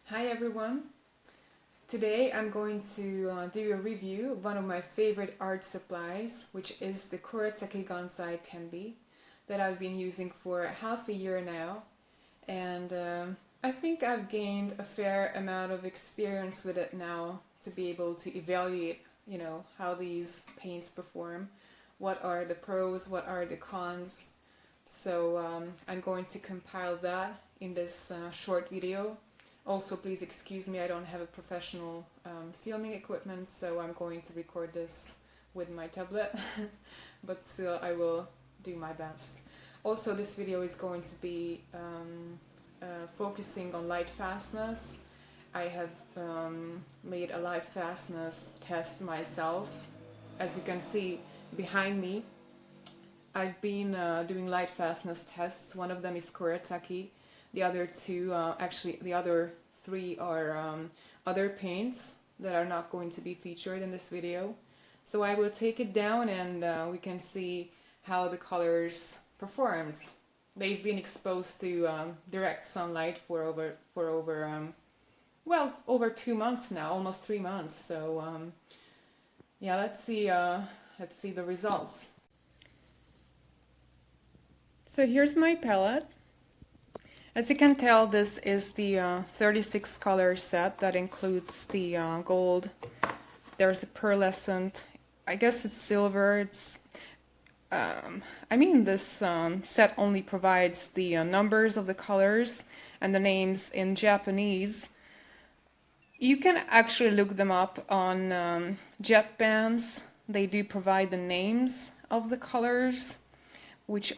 Hi everyone! Today I'm going to do a review of one of my favorite art supplies, which is the Kuretake Gansai Tambi that I've been using for half a year now, and I think I've gained a fair amount of experience with it now to be able to evaluate, how these paints perform, what are the pros, what are the cons. So I'm going to compile that in this short video. Also, please excuse me, I don't have a professional filming equipment, so I'm going to record this with my tablet, but still I will do my best. Also, this video is going to be focusing on Lightfastness. I have made a Lightfastness test myself. As you can see behind me, I've been doing Lightfastness tests. One of them is Kuretake. The other two, actually the other three are other paints that are not going to be featured in this video. So I will take it down and we can see how the colors performed. They've been exposed to direct sunlight for over over 2 months now, almost 3 months. So yeah, let's see the results. So here's my palette. As you can tell, this is the 36 color set that includes the gold. There's a pearlescent, I guess it's silver. It's this set only provides the numbers of the colors and the names in Japanese. You can actually look them up on jet bands. They do provide the names of the colors, which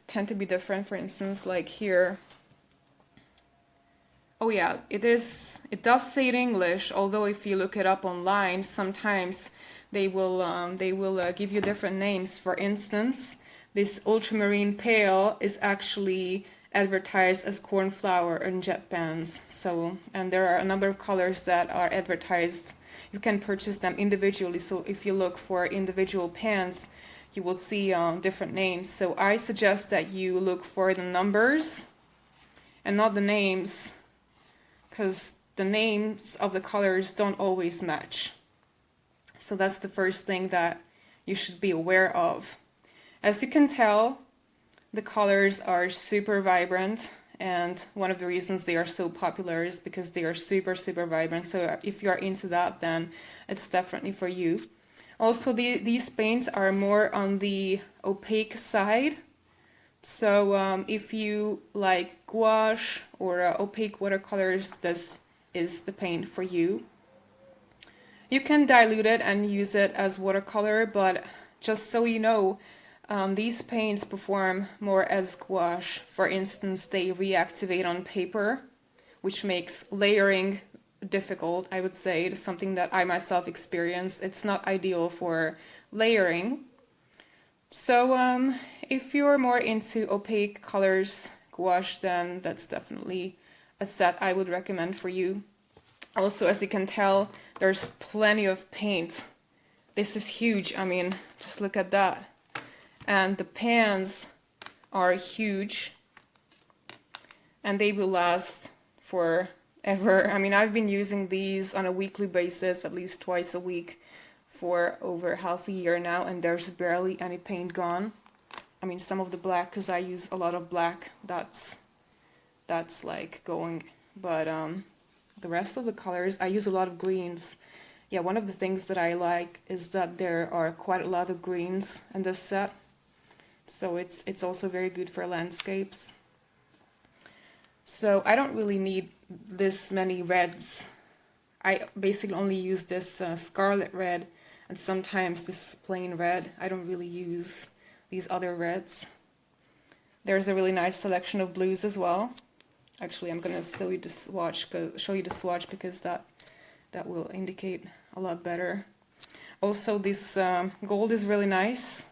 tend to be different. For instance, like here. Oh yeah, it does say it in English, although if you look it up online, sometimes they will give you different names. For instance, this ultramarine pale is actually advertised as cornflower in jet bands. So, and there are a number of colors that are advertised. You can purchase them individually. So if you look for individual pans, you will see different names. So I suggest that you look for the numbers and not the names, because the names of the colors don't always match. So that's the first thing that you should be aware of. As you can tell, the colors are super vibrant, and one of the reasons they are so popular is because they are super vibrant. So if you're into that, then it's definitely for you. Also, these paints are more on the opaque side. So if you like gouache or opaque watercolors, this is the paint for you. You can dilute it and use it as watercolor, but just so you know, these paints perform more as gouache. For instance, they reactivate on paper, which makes layering difficult, I would say. It is something that I myself experienced. It's not ideal for layering. So if you're more into opaque colors, gouache, then that's definitely a set I would recommend for you. Also, as you can tell, there's plenty of paint. This is huge. I mean, just look at that. And the pans are huge, and they will last forever. I mean, I've been using these on a weekly basis, at least twice a week, for over half a year now, and there's barely any paint gone. I mean, some of the black, because I use a lot of black, that's like going, but the rest of the colors, I use a lot of greens. Yeah, one of the things that I like is that there are quite a lot of greens in this set, so it's also very good for landscapes. So I don't really need this many reds. I basically only use this scarlet red and sometimes this plain red. I don't really use these other reds. There's a really nice selection of blues as well. Actually, I'm gonna show you the swatch because that will indicate a lot better. Also, this gold is really nice.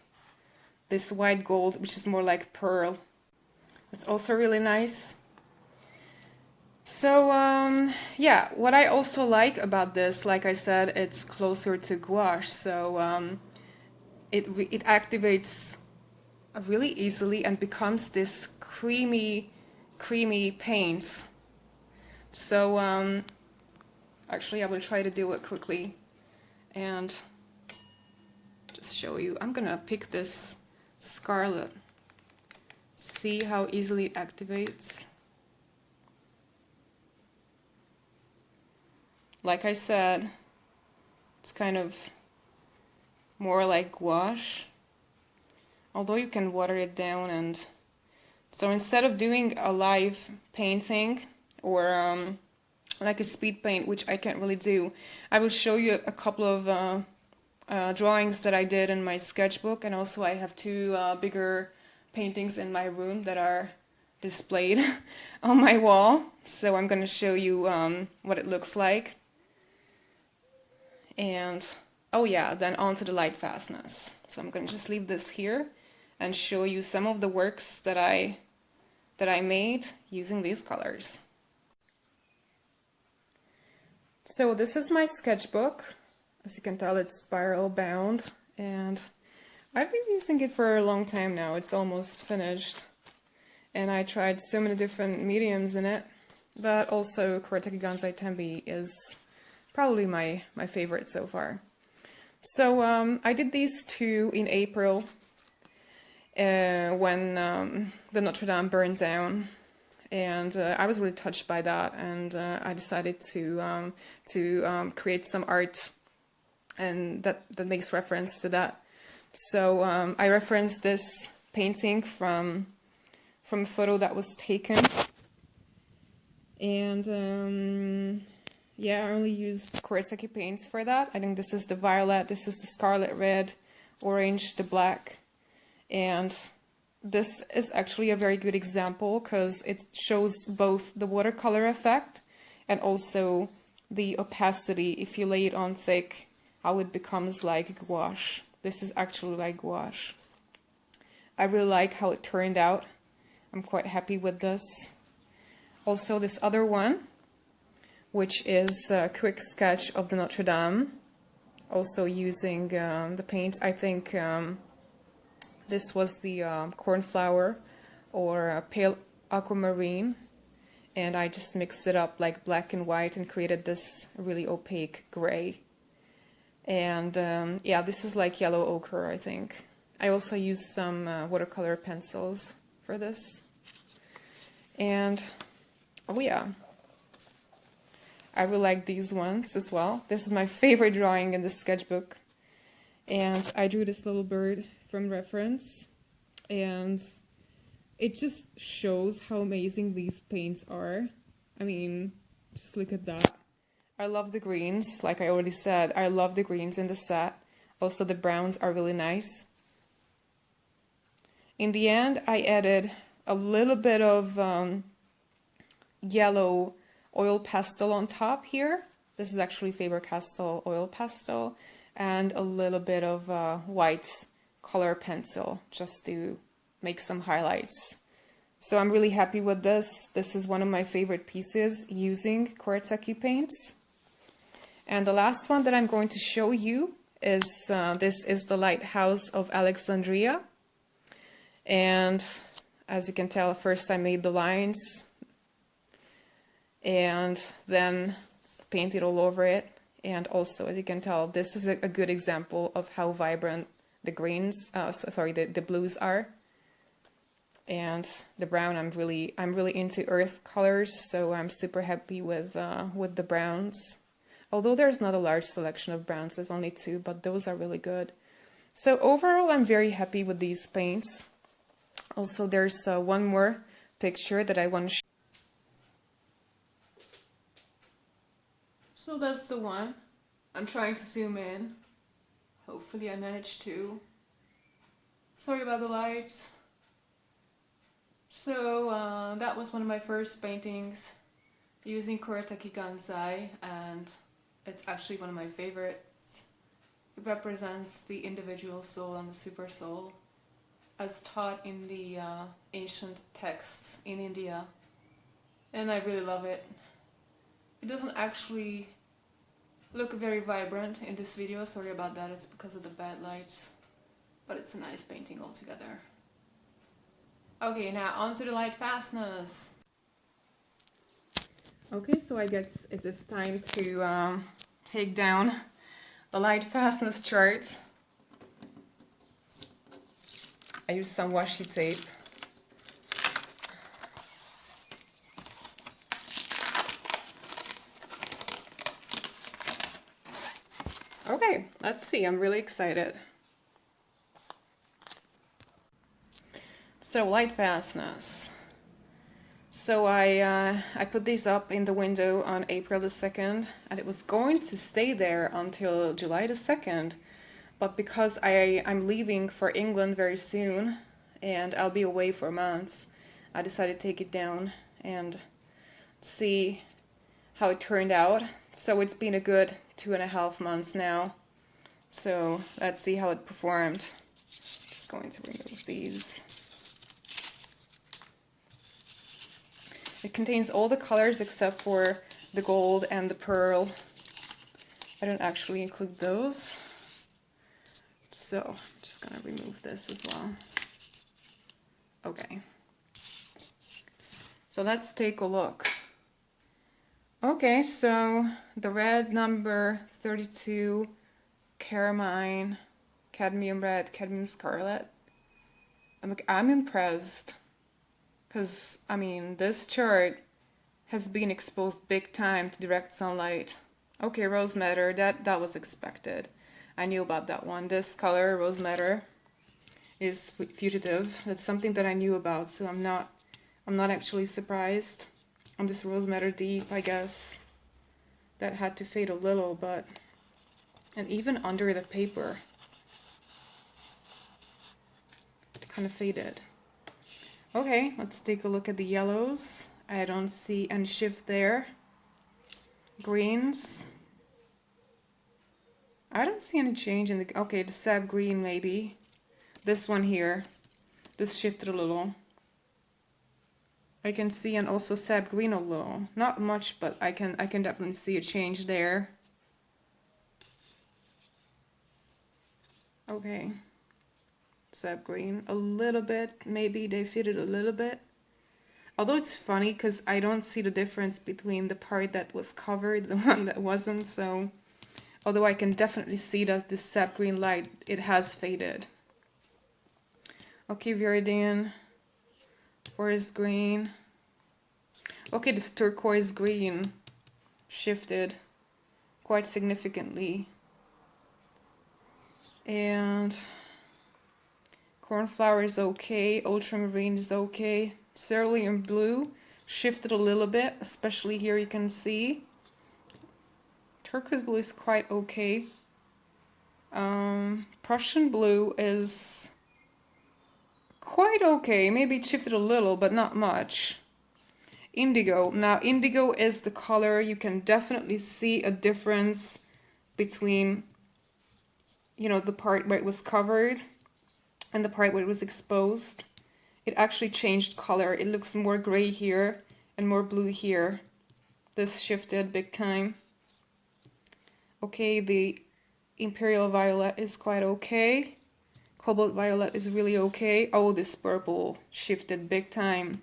This white gold, which is more like pearl, it's also really nice. So yeah, what I also like about this, like I said, it's closer to gouache, so it activates really easily and becomes this creamy paints. So actually I will try to do it quickly and just show you. I'm gonna pick this scarlet. See how easily it activates. Like I said, it's kind of more like gouache, although you can water it down. And so instead of doing a live painting or like a speed paint, which I can't really do, I will show you a couple of drawings that I did in my sketchbook, and also I have two bigger paintings in my room that are displayed on my wall. So I'm going to show you what it looks like. And oh yeah, then on to the Lightfastness. So I'm going to just leave this here and show you some of the works that I made using these colors. So this is my sketchbook. As you can tell, it's spiral bound, and I've been using it for a long time now. It's almost finished, and I tried so many different mediums in it, but also Kuretake Gansai Tambi is probably my favorite so far. So I did these two in April when the Notre Dame burned down, and I was really touched by that, and I decided to create some art and that makes reference to that. So I referenced this painting from a photo that was taken, and yeah, I only used Kuretake paints for that. I think this is the violet, this is the scarlet red, orange, the black, and this is actually a very good example because it shows both the watercolor effect and also the opacity. If you lay it on thick, how it becomes like gouache. This is actually like gouache. I really like how it turned out. I'm quite happy with this. Also this other one, which is a quick sketch of the Notre Dame, also using the paints. I think this was the cornflower or pale aquamarine, and I just mixed it up like black and white and created this really opaque gray. And yeah, this is like yellow ochre, I think. I also used some watercolor pencils for this. And oh yeah, I really like these ones as well. This is my favorite drawing in the sketchbook. And I drew this little bird from reference. And it just shows how amazing these paints are. I mean, just look at that. I love the greens, like I already said. I love the greens in the set. Also the browns are really nice. In the end, I added a little bit of yellow oil pastel on top here. This is actually Faber-Castell oil pastel, and a little bit of white color pencil just to make some highlights. So I'm really happy with this. This is one of my favorite pieces using Kuretake paints. And the last one that I'm going to show you is this is the Lighthouse of Alexandria. And as you can tell, first I made the lines and then painted all over it. And also, as you can tell, this is a good example of how vibrant the greens, the blues are. And the brown, I'm really into earth colors, so I'm super happy with the browns. Although there's not a large selection of browns, there's only two, but those are really good. So overall, I'm very happy with these paints. Also, there's one more picture that I want to show. So that's the one. I'm trying to zoom in. Hopefully I managed to. Sorry about the lights. So that was one of my first paintings using Kuretake Gansai, and it's actually one of my favorites. It represents the individual soul and the super soul as taught in the ancient texts in India, and I really love it. It doesn't actually look very vibrant in this video, sorry about that, it's because of the bad lights, but it's a nice painting altogether. Okay, now on to the Lightfastness. Okay, so I guess it is time to take down the Lightfastness chart. I use some washi tape. Okay, let's see. I'm really excited. So Lightfastness. So I put these up in the window on April the 2nd, and it was going to stay there until July the 2nd, but because I'm leaving for England very soon, and I'll be away for months, I decided to take it down and see how it turned out. So it's been a good 2.5 months now. So let's see how it performed. Just going to remove these. It contains all the colors except for the gold and the pearl. I don't actually include those. So I'm just gonna remove this as well. Okay. So let's take a look. Okay, so the red number 32, Carmine, Cadmium Red, Cadmium Scarlet. I'm impressed. Because, I mean, this chart has been exposed big time to direct sunlight. Okay, Rose Madder, that was expected. I knew about that one. This color, Rose Madder, is fugitive. That's something that I knew about, so I'm not actually surprised. On this Rose Madder Deep, I guess, that had to fade a little, but... And even under the paper, it kind of faded. Okay, let's take a look at the yellows. I don't see any shift there. Greens. I don't see any change in the... Okay, the sap green maybe. This one here. This shifted a little. I can see, and also sap green a little. Not much, but I can definitely see a change there. Okay. Sap green a little bit, maybe they fitted a little bit, although it's funny because I don't see the difference between the part that was covered and the one that wasn't. So although I can definitely see that this sap green light, it has faded. Okay, Viridian, forest green. Okay, this turquoise green shifted quite significantly, and Cornflower is okay, ultramarine is okay, cerulean blue shifted a little bit, especially here you can see. Turquoise blue is quite okay. Prussian blue is quite okay, maybe it shifted a little, but not much. Indigo, now indigo is the color, you can definitely see a difference between, you know, the part where it was covered and the part where it was exposed. It actually changed color. It looks more gray here and more blue here. This shifted big time. Okay, the Imperial Violet is quite okay. Cobalt Violet is really okay. Oh, this purple shifted big time.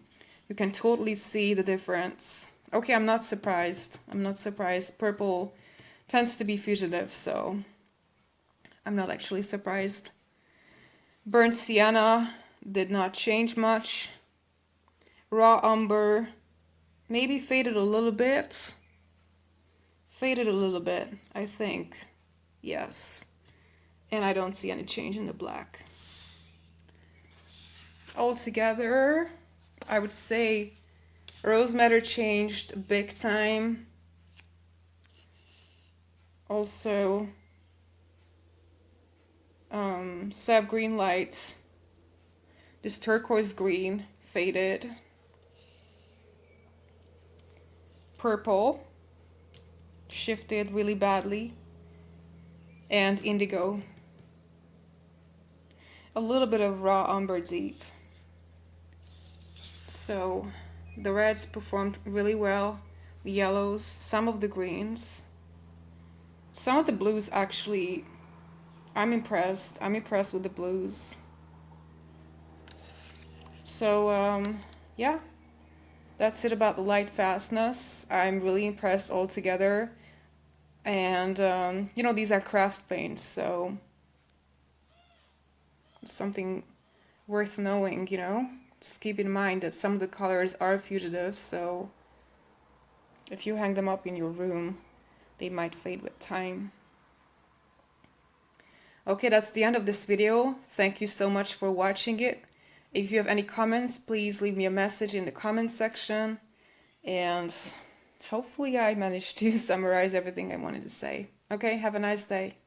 You can totally see the difference. Okay, I'm not surprised. I'm not surprised. Purple tends to be fugitive, so I'm not actually surprised. Burnt sienna did not change much. Raw umber maybe faded a little bit. Faded a little bit, I think. Yes. And I don't see any change in the black. Altogether, I would say Rose Madder changed big time. Also, sap green light, this turquoise green faded. Purple shifted really badly, and indigo. A little bit of raw umber deep. So the reds performed really well, the yellows, some of the greens, some of the blues actually. I'm impressed with the blues. So yeah, that's it about the Lightfastness. I'm really impressed altogether. And, you know, these are craft paints, so something worth knowing, you know? Just keep in mind that some of the colors are fugitive, so if you hang them up in your room, they might fade with time. Okay, that's the end of this video. Thank you so much for watching it. If you have any comments, please leave me a message in the comment section. And hopefully I managed to summarize everything I wanted to say. Okay, have a nice day.